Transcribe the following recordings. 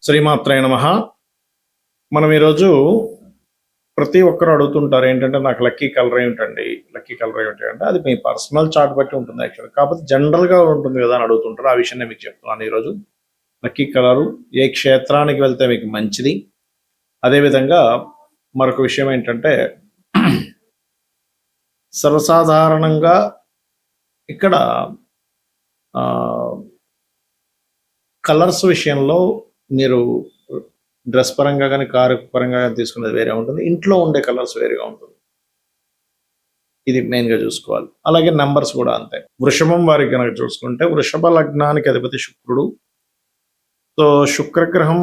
శ్రీమాత్రాయ నమః. మనం ఈరోజు ప్రతి ఒక్కరు అడుగుతుంటారు ఏంటంటే, నాకు లక్కీ కలర్ ఏమిటండి, లక్కీ కలర్ ఏమిటి అంటే, అది మీ పర్సనల్ చార్ట్ బట్టి ఉంటుంది యాక్చువల్గా. కాకపోతే జనరల్గా ఉంటుంది కదా అని అడుగుతుంటారు. ఆ విషయం నేను మీకు చెప్తున్నాను ఈరోజు. లక్కీ కలరు ఏ క్షేత్రానికి వెళ్తే మీకు మంచిది. అదేవిధంగా మరొక విషయం ఏంటంటే, సర్వసాధారణంగా ఇక్కడ కలర్స్ విషయంలో మీరు డ్రెస్ పరంగా కానీ కారు పరంగా కానీ తీసుకునేది వేరే ఉంటుంది, ఇంట్లో ఉండే కలర్స్ వేరేగా ఉంటుంది. ఇది మెయిన్గా చూసుకోవాలి. అలాగే నెంబర్స్ కూడా అంతే. వృషభం వారికి కనుక చూసుకుంటే, వృషభ లగ్నానికి అధిపతి శుక్రుడు. సో శుక్రగ్రహం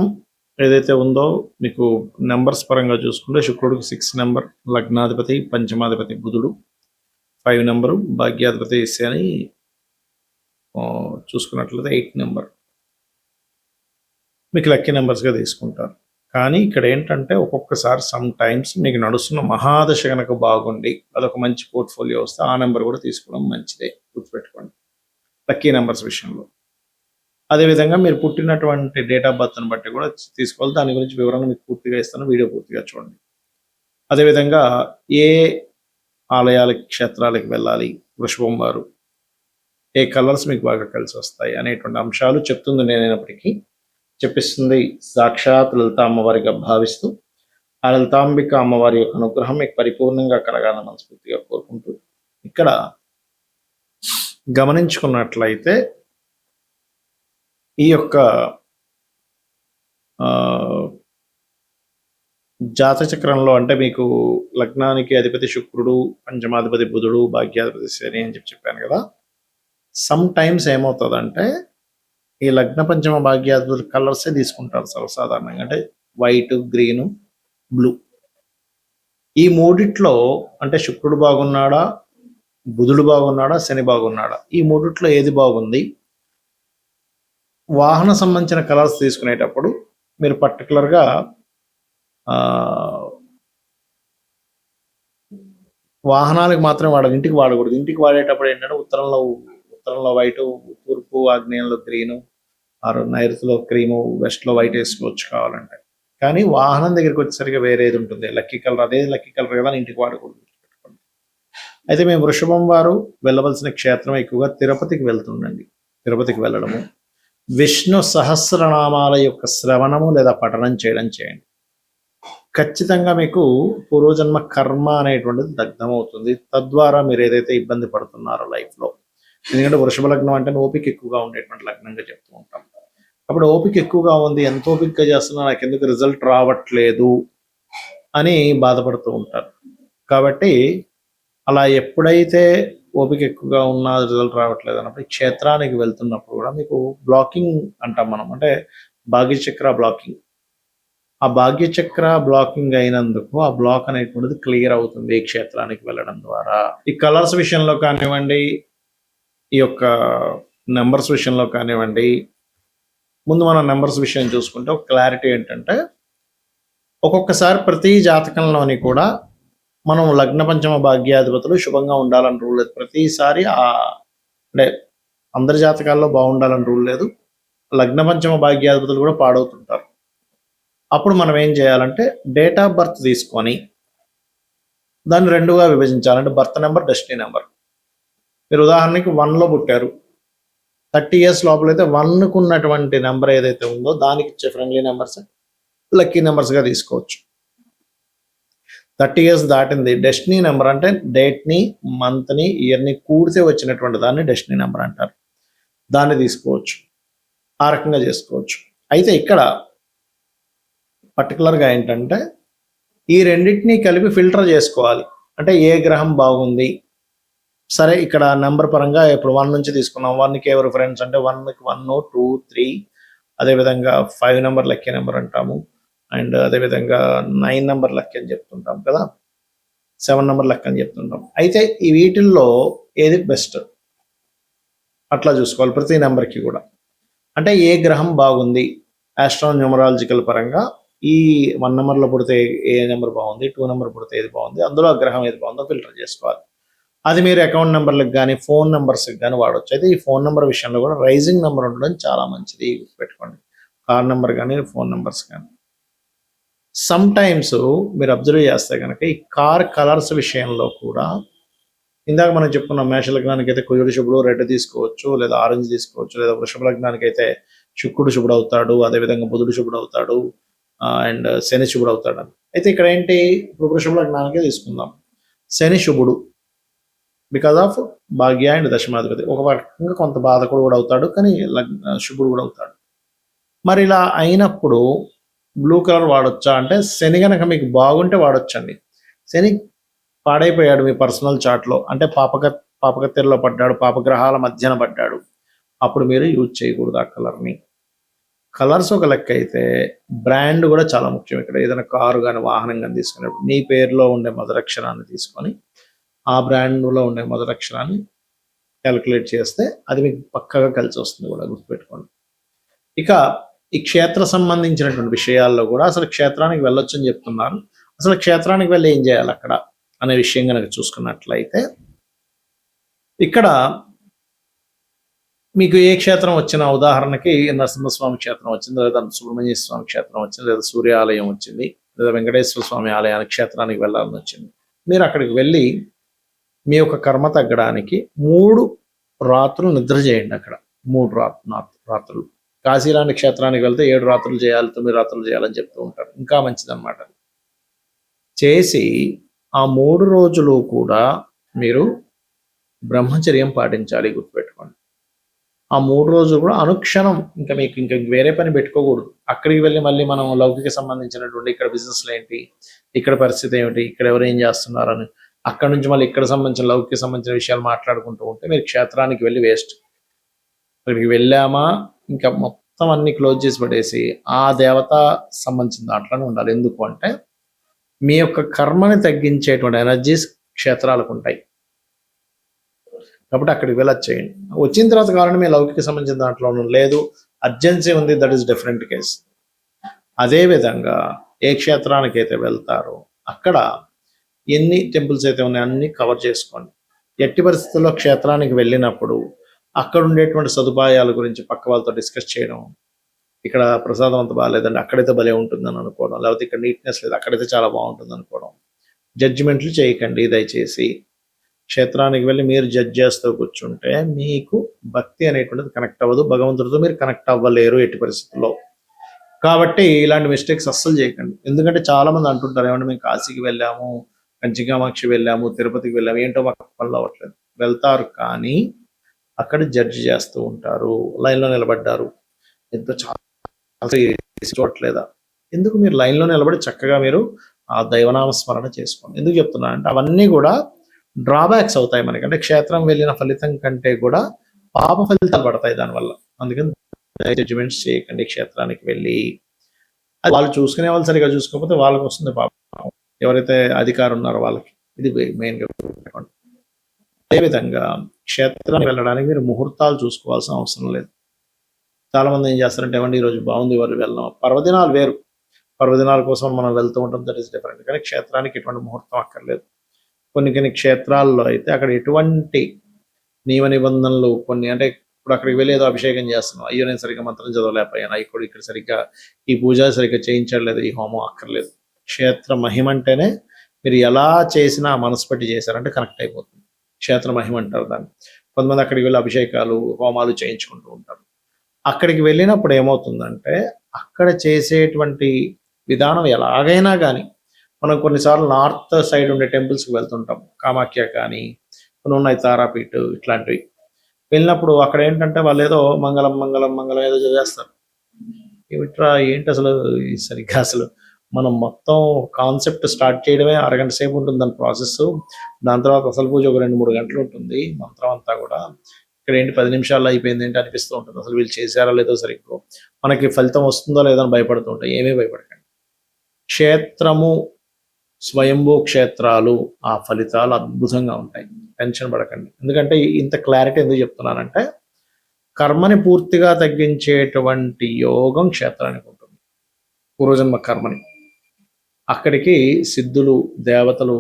ఏదైతే ఉందో మీకు నెంబర్స్ పరంగా చూసుకుంటే, శుక్రుడికి 6 నెంబర్, లగ్నాధిపతి పంచమాధిపతి బుధుడు 5 నెంబరు, భాగ్యాధిపతి శని చూసుకున్నట్లయితే 8 నెంబర్ మీకు లక్కీ నెంబర్స్గా తీసుకుంటారు. కానీ ఇక్కడ ఏంటంటే, ఒక్కొక్కసారి సమ్ టైమ్స్ మీకు నడుస్తున్న మహాదశ కనుక బాగుండి అదొక మంచి పోర్ట్ఫోలియో వస్తే ఆ నెంబర్ కూడా తీసుకోవడం మంచిదే, గుర్తుపెట్టుకోండి లక్కీ నెంబర్స్ విషయంలో. అదేవిధంగా మీరు పుట్టినటువంటి డేట్ ఆఫ్ బర్త్ని బట్టి కూడా తీసుకోవాలి. దాని గురించి వివరణ మీకు పూర్తిగా ఇస్తాను, వీడియో పూర్తిగా చూడండి. అదేవిధంగా ఏ ఆలయాలకి క్షేత్రాలకు వెళ్ళాలి వృషభం వారు, ఏ కలర్స్ మీకు బాగా కలిసి వస్తాయి అనేటువంటి అంశాలు చెప్తుంది నేనైనప్పటికీ, చెప్పిస్తుంది సాక్షాత్ లలిత అమ్మవారిగా భావిస్తూ, ఆ లలితాంబిక అమ్మవారి యొక్క అనుగ్రహం మీకు పరిపూర్ణంగా కలగాలని మనస్ఫూర్తిగా కోరుకుంటూ, ఇక్కడ గమనించుకున్నట్లయితే ఈ యొక్క జాతచక్రంలో అంటే మీకు లగ్నానికి అధిపతి శుక్రుడు, పంచమాధిపతి బుధుడు, భాగ్యాధిపతి శని అని చెప్పాను కదా. సమ్ టైమ్స్ ఏమవుతుందంటే, ఈ లగ్న పంచమ భాగ్యాధిపతుల కలర్సే తీసుకుంటారు సర్వసాధారణంగా. అంటే వైట్, గ్రీను, బ్లూ. ఈ మూడిట్లో అంటే శుక్రుడు బాగున్నాడా, బుధుడు బాగున్నాడా, శని బాగున్నాడా, ఈ మూడిట్లో ఏది బాగుంది, వాహన సంబంధించిన కలర్స్ తీసుకునేటప్పుడు మీరు పర్టికులర్గా వాహనాలకు మాత్రమే వాడాలి, ఇంటికి వాడకూడదు. ఇంటికి వాడేటప్పుడు ఏంటంటే, ఉత్తరంలో వైట్, తూర్పు ఆగ్నేయంలో గ్రీను, ఆరు నైరుతిలో క్రీము, వెస్ట్లో వైట్ వేసుకోవచ్చు కావాలంటే. కానీ వాహనం దగ్గరికి వచ్చేసరికి వేరేది ఉంటుంది లక్కీ కలర్. అదే లక్కీ కలర్ కదా, ఇంటికి వాడకూడదు. అయితే మేము వృషభం వారు వెళ్ళవలసిన క్షేత్రం ఎక్కువగా తిరుపతికి వెళ్తుండండి. తిరుపతికి వెళ్ళడము, విష్ణు సహస్రనామాల యొక్క శ్రవణము లేదా పఠనం చేయండి. ఖచ్చితంగా మీకు పూర్వజన్మ కర్మ అనేటువంటిది దగ్ధమవుతుంది. తద్వారా మీరు ఏదైతే ఇబ్బంది పడుతున్నారో లైఫ్లో, ఎందుకంటే వృషభ లగ్నం అంటే ఓపిక ఎక్కువగా ఉండేటువంటి లగ్నంగా చెప్తూ ఉంటాం. అప్పుడు ఓపిక ఎక్కువగా ఉంది, ఎంత ఓపికగా చేస్తున్నా నాకు ఎందుకు రిజల్ట్ రావట్లేదు అని బాధపడుతూ ఉంటారు. కాబట్టి అలా ఎప్పుడైతే ఓపిక ఎక్కువగా ఉన్నా రిజల్ట్ రావట్లేదు అన్నప్పుడు క్షేత్రానికి వెళ్తున్నప్పుడు కూడా మీకు బ్లాకింగ్ అంటాం మనం, అంటే భాగ్యచక్ర బ్లాకింగ్. ఆ భాగ్యచక్ర బ్లాకింగ్ అయినందుకు ఆ బ్లాక్ అనేటువంటిది క్లియర్ అవుతుంది ఈ క్షేత్రానికి వెళ్ళడం ద్వారా. ఈ కలర్స్ విషయంలో కానివ్వండి, ఈ యొక్క నెంబర్స్ విషయంలో కానివ్వండి, ముందు మనం నెంబర్స్ విషయం చూసుకుంటే ఒక క్లారిటీ ఏంటంటే, ఒక్కొక్కసారి ప్రతి జాతకంలోని కూడా మనం లగ్న పంచమ భాగ్యాధిపతులు శుభంగా ఉండాలని రూల్ లేదు. ప్రతిసారి అంటే అందరి జాతకాల్లో బాగుండాలని రూల్ లేదు. లగ్న పంచమ భాగ్యాధిపతులు కూడా పాడవుతుంటారు. అప్పుడు మనం ఏం చేయాలంటే, డేట్ ఆఫ్ బర్త్ తీసుకొని దాన్ని 2గా విభజించాలంటే బర్త్ నెంబర్, డెస్టినీ నెంబర్. మీరు ఉదాహరణకి 1లో పుట్టారు, 30 years లోపలైతే 1కు ఉన్నటువంటి నెంబర్ ఏదైతే ఉందో దానికి ఇచ్చే ఫ్రెండ్లీ నెంబర్స్ లక్కీ నెంబర్స్గా తీసుకోవచ్చు. 30 years దాటింది, డెస్టినీ నెంబర్ అంటే డేట్ని, మంత్ని, ఇయర్ని కూడితే వచ్చినటువంటి దాన్ని డెస్టినీ నెంబర్ అంటారు. దాన్ని తీసుకోవచ్చు, ఆ రకంగా చేసుకోవచ్చు. అయితే ఇక్కడ పర్టికులర్గా ఏంటంటే, ఈ రెండింటినీ కలిపి ఫిల్టర్ చేసుకోవాలి. అంటే ఏ గ్రహం బాగుంది, సరే ఇక్కడ నెంబర్ పరంగా ఇప్పుడు 1 నుంచి తీసుకున్నాం. 1కి ఎవరు ఫ్రెండ్స్ అంటే 1కి 1, 2, 3, అదేవిధంగా 5 నెంబర్ లక్కీ నెంబర్ అంటాము. అండ్ అదేవిధంగా 9 నెంబర్ లక్కీ అని చెప్తుంటాం కదా, 7 నెంబర్ లక్కీ అని చెప్తుంటాం. అయితే ఈ వీటిల్లో ఏది బెస్ట్ అట్లా చూసుకోవాలి ప్రతి నెంబర్కి కూడా. అంటే ఏ గ్రహం బాగుంది ఆస్ట్రోన్యూమరాలజికల్ పరంగా, ఈ 1 నెంబర్లో పుడితే ఏ నెంబర్ బాగుంది, 2 నెంబర్ పుడితే ఏది బాగుంది, అందులో ఆ గ్రహం ఏది బాగుందో ఫిల్టర్ చేసుకోవాలి. అది మీరు అకౌంట్ నెంబర్లకు కానీ ఫోన్ నెంబర్స్కి కానీ వాడవచ్చు. అయితే ఈ ఫోన్ నెంబర్ విషయంలో కూడా రైజింగ్ నెంబర్ ఉండడం చాలా మంచిది, పెట్టుకోండి. కార్ నెంబర్ కానీ ఫోన్ నెంబర్స్ కానీ. సమ్ టైమ్స్ మీరు అబ్జర్వ్ చేస్తే కనుక ఈ కార్ కలర్స్ విషయంలో కూడా ఇందాక మనం చెప్పుకున్నాం, మేష లగ్నానికి అయితే కుజుడు శుభుడు రెడ్ తీసుకోవచ్చు, లేదా ఆరెంజ్ తీసుకోవచ్చు, లేదా వృషభ లగ్నానికి అయితే శుక్రుడు శుభుడు అవుతాడు, అదేవిధంగా బుధుడు శుభుడు అవుతాడు, అండ్ శని శుభుడు అవుతాడు అని. అయితే ఇక్కడ ఏంటి, ఇప్పుడు వృషభ లగ్నానికే తీసుకుందాం. శని శుభుడు బికాస్ ఆఫ్ భాగ్య అండ్ దశమాధిపతి, ఒక రకంగా కొంత బాధకుడు కూడా అవుతాడు, కానీ శుభుడు కూడా అవుతాడు. మరి ఇలా అయినప్పుడు బ్లూ కలర్ వాడొచ్చా అంటే, శని కనుక మీకు బాగుంటే వాడొచ్చండి. శని పాడైపోయాడు మీ పర్సనల్ చార్ట్లో, అంటే పాపకత్తెరలో పడ్డాడు, పాపగ్రహాల మధ్యన పడ్డాడు, అప్పుడు మీరు యూజ్ చేయకూడదు ఆ కలర్ని. కలర్స్ ఒక లెక్క అయితే బ్రాండ్ కూడా చాలా ముఖ్యం. ఇక్కడ ఏదైనా కారు కానీ వాహనం కానీ తీసుకునేప్పుడు మీ పేరులో ఉండే మొదలక్షరాన్ని తీసుకొని ఆ బ్రాండ్లో ఉండే మొదలక్షరాన్ని క్యాలిక్యులేట్ చేస్తే అది మీకు పక్కగా కలిసి వస్తుంది కూడా, గుర్తుపెట్టుకోండి. ఇక ఈ క్షేత్ర సంబంధించినటువంటి విషయాల్లో కూడా అసలు క్షేత్రానికి వెళ్ళొచ్చు అని చెప్తున్నారు. అసలు క్షేత్రానికి వెళ్ళి ఏం చేయాలి అక్కడ అనే విషయం కనుక చూసుకున్నట్లయితే, ఇక్కడ మీకు ఏ క్షేత్రం వచ్చినా, ఉదాహరణకి నరసింహస్వామి క్షేత్రం వచ్చింది, లేదా సుబ్రహ్మణ్య స్వామి క్షేత్రం వచ్చింది, లేదా సూర్య ఆలయం వచ్చింది, లేదా వెంకటేశ్వర స్వామి ఆలయానికి క్షేత్రానికి వెళ్ళాలని వచ్చింది. మీరు అక్కడికి వెళ్ళి మీ యొక్క కర్మ తగ్గడానికి 3 రాత్రులు నిద్ర చేయండి. అక్కడ 3 రాత్రులు. కాశీలాంటి క్షేత్రానికి వెళ్తే 7 రాత్రులు చేయాలి, 9 రాత్రులు చేయాలని చెప్తూ ఉంటారు, ఇంకా మంచిదన్నమాట. చేసి ఆ 3 రోజులు కూడా మీరు బ్రహ్మచర్యం పాటించాలి, గుర్తుపెట్టుకోండి. ఆ 3 రోజులు కూడా అనుక్షణం మీకు ఇంకా వేరే పని పెట్టుకోకూడదు. అక్కడికి వెళ్ళి మళ్ళీ మనం లౌకిక సంబంధించినటువంటి ఇక్కడ బిజినెస్లు ఏంటి, ఇక్కడ పరిస్థితి ఏమిటి, ఇక్కడ ఎవరు ఏం చేస్తున్నారని, అక్కడ నుంచి మళ్ళీ ఇక్కడ సంబంధించిన లౌకిక సంబంధించిన విషయాలు మాట్లాడుకుంటూ ఉంటే మీరు క్షేత్రానికి వెళ్ళి వేస్ట్. అక్కడికి వెళ్ళామా ఇంకా మొత్తం అన్ని క్లోజ్ చేసి పడేసి ఆ దేవత సంబంధించిన దాంట్లోనే ఉండాలి. ఎందుకు అంటే మీ యొక్క కర్మని తగ్గించేటువంటి ఎనర్జీస్ క్షేత్రాలకు ఉంటాయి, కాబట్టి అక్కడికి వెళ్ళొచ్చేయండి. వచ్చిన తర్వాత కావాలంటే మీ లౌకిక సంబంధించిన దాంట్లో లేదు, అర్జెన్సీ ఉంది, దట్ ఈస్ డిఫరెంట్ కేస్. అదేవిధంగా ఏ క్షేత్రానికి అయితే వెళ్తారో అక్కడ ఎన్ని టెంపుల్స్ అయితే ఉన్నాయో అన్ని కవర్ చేసుకోండి. ఎట్టి పరిస్థితుల్లో క్షేత్రానికి వెళ్ళినప్పుడు అక్కడ ఉండేటువంటి సదుపాయాల గురించి పక్క వాళ్ళతో డిస్కస్ చేయడం, ఇక్కడ ప్రసాదం అంత బాగాలేదండి, అక్కడైతే భలే ఉంటుందని అనుకోవడం, లేకపోతే ఇక్కడ నీట్నెస్ లేదు, అక్కడైతే చాలా బాగుంటుంది అనుకోవడం. జడ్జిమెంట్లు చేయకండి దయచేసి. క్షేత్రానికి వెళ్ళి మీరు జడ్జ్ చేస్తూ కూర్చుంటే మీకు భక్తి అనేటువంటిది కనెక్ట్ అవ్వదు, భగవంతుడితో మీరు కనెక్ట్ అవ్వలేరు ఎట్టి పరిస్థితుల్లో. కాబట్టి ఇలాంటి మిస్టేక్స్ అస్సలు చేయకండి. ఎందుకంటే చాలా మంది అంటుంటారు, ఏమంటే మేము కాశీకి వెళ్ళాము, కంచికామాక్షి వెళ్ళాము, తిరుపతికి వెళ్ళాము, ఏంటో మాకు పనులు అవ్వట్లేదు. వెళ్తారు కానీ అక్కడ జడ్జి చేస్తూ ఉంటారు, లైన్లో నిలబడ్డారు, ఎంతో చాలా చూడట్లేదా, ఎందుకు మీరు లైన్లో నిలబడి చక్కగా మీరు ఆ దైవనామ స్మరణ చేసుకోండి. ఎందుకు చెప్తున్నా అంటే అవన్నీ కూడా డ్రాబ్యాక్స్ అవుతాయి మనకి. అంటే క్షేత్రం వెళ్ళిన ఫలితం కంటే కూడా పాప ఫలితాలు పడతాయి దానివల్ల. అందుకని జడ్జిమెంట్స్ చేయకండి క్షేత్రానికి వెళ్ళి. వాళ్ళు చూసుకునే వాళ్ళు సరిగా చూసుకోకపోతే వాళ్ళకి వస్తుంది పాపం, ఎవరైతే అధికారం ఉన్నారో వాళ్ళకి. ఇది మెయిన్గా. అదేవిధంగా క్షేత్రానికి వెళ్ళడానికి మీరు ముహూర్తాలు చూసుకోవాల్సిన అవసరం లేదు. చాలా మంది ఏం చేస్తారంటే, ఏమండి ఈరోజు బాగుంది, వాళ్ళు వెళ్ళాం. పర్వదినాలు వేరు, పర్వదినాల కోసం మనం వెళ్తూ ఉంటాం, దట్ ఈస్ డిఫరెంట్. కానీ క్షేత్రానికి ఎటువంటి ముహూర్తం అక్కర్లేదు. కొన్ని క్షేత్రాల్లో అయితే అక్కడ ఎటువంటి నియమ నిబంధనలు కొన్ని, అంటే ఇప్పుడు అక్కడికి వెళ్ళి ఏదో అభిషేకం చేస్తున్నాం, అయ్యో నేను సరిగ్గా మంత్రం చదవలేకపోయాను, అయ్యి ఇక్కడ సరిగ్గా ఈ పూజ సరిగ్గా చేయించలేదు, ఈ హోమం అక్కర్లేదు. క్షేత్ర మహిమ అంటేనే మీరు ఎలా చేసినా మనసు పట్టి చేశారంటే కనెక్ట్ అయిపోతుంది. క్షేత్ర మహిమ అంటారు దాన్ని. కొంతమంది అక్కడికి వెళ్ళి అభిషేకాలు హోమాలు చేయించుకుంటూ ఉంటారు. అక్కడికి వెళ్ళినప్పుడు ఏమవుతుందంటే అక్కడ చేసేటువంటి విధానం ఎలాగైనా కానీ, మనం కొన్నిసార్లు నార్త్ సైడ్ ఉండే టెంపుల్స్కి వెళ్తుంటాం, కామాఖ్య కానీ కొన్ని ఉన్నాయి, తారాపీఠ్ ఇట్లాంటివి. వెళ్ళినప్పుడు అక్కడ ఏంటంటే వాళ్ళు ఏదో మంగళం మంగళం మంగళం ఏదో చేస్తారు. ఏమిట్రా ఏంటి అసలు సరిగ్గా, అసలు మనం మొత్తం కాన్సెప్ట్ స్టార్ట్ చేయడమే అరగంట సేపు ఉంటుంది దాని ప్రాసెస్. దాని తర్వాత అసలు పూజ ఒక 2-3 గంటలు ఉంటుంది, మంత్రం అంతా కూడా. ఇక్కడ ఏంటి 10 నిమిషాల్లో అయిపోయింది ఏంటి అనిపిస్తూ ఉంటుంది. అసలు వీళ్ళు చేశారా లేదో సరిగ్గా, మనకి ఫలితం వస్తుందో లేదో అని భయపడుతూ ఉంటాయి. ఏమీ భయపడకండి. క్షేత్రము, స్వయంభూ క్షేత్రాలు, ఆ ఫలితాలు అద్భుతంగా ఉంటాయి, టెన్షన్ పడకండి. ఎందుకంటే ఇంత క్లారిటీ ఎందుకు చెప్తున్నానంటే, కర్మని పూర్తిగా తగ్గించేటువంటి యోగం క్షేత్రానికి ఉంటుంది, పూర్వజన్మ కర్మని. అక్కడికి సిద్ధులు, దేవతలు,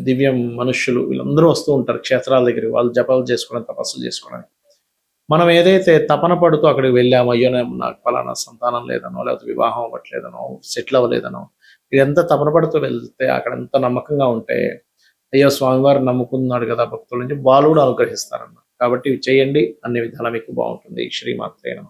దివ్యం మనుష్యులు వీళ్ళందరూ వస్తూ ఉంటారు క్షేత్రాల దగ్గరికి, వాళ్ళు జపాలు చేసుకోవడానికి, తపస్సులు చేసుకోవడానికి. మనం ఏదైతే తపన పడుతూ అక్కడికి వెళ్ళామో, అయ్యో నాకు పలానా సంతానం లేదనో, లేకపోతే వివాహం అవ్వట్లేదనో, సెటిల్ అవ్వలేదనో, ఇదంతా తపన పడుతూ వెళ్తే అక్కడ ఎంత నమ్మకంగా ఉంటే, అయ్యో స్వామివారు నమ్ముకున్నాడు కదా భక్తులని చెప్పి వాళ్ళు కూడా అనుగ్రహిస్తారన్నమాట. కాబట్టి ఇవి చేయండి, అన్ని విధాలా మీకు బాగుంటుంది. శ్రీమాత్రే నమః.